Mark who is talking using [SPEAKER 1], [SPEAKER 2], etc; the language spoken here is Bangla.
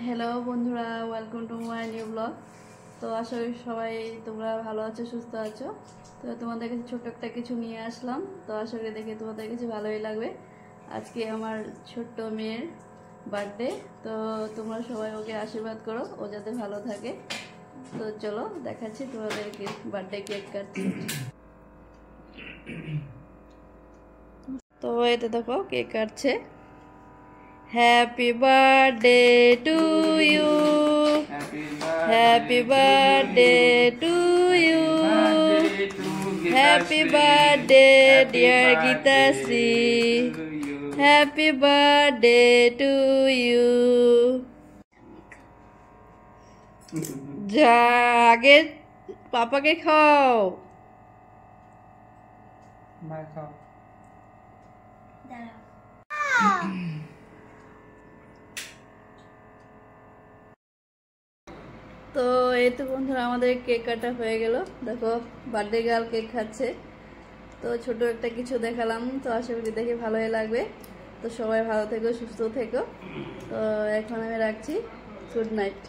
[SPEAKER 1] হ্যালো বন্ধুরা, welcome to my new blog. তো আশা করি সবাই তোমরা ভালো আছো, সুস্থ আছো। তো তোমাদের কাছে ছোট্ট একটা কিছু নিয়ে আসলাম। তো আশা করি দেখে তোমাদের কাছে ভালোই লাগবে। আজকে আমার ছোট্ট মেয়ের বার্থডে। তো তোমরা সবাই ওকে আশীর্বাদ করো, ও যাতে ভালো থাকে। তো চলো দেখাচ্ছি তোমাদেরকে বার্থডে কেক কাটছি। তো এতে দেখো কেক কাটছে। Happy birthday to you, happy birthday to you, happy birthday dear Geetashree, happy birthday to you. যা আগে পাপাকে খাও। তো এই তো বন্ধুরা, আমাদের কেক কাটা হয়ে গেল। দেখো বার্থডে গার্ল কেক খাচ্ছে। তো ছোট একটা কিছু দেখালাম, তো আশা করি দেখে ভালোই লাগবে। তো সবাই ভালো থেকো, সুস্থ থেকো। তো এখন আমি রাখছি। Good night.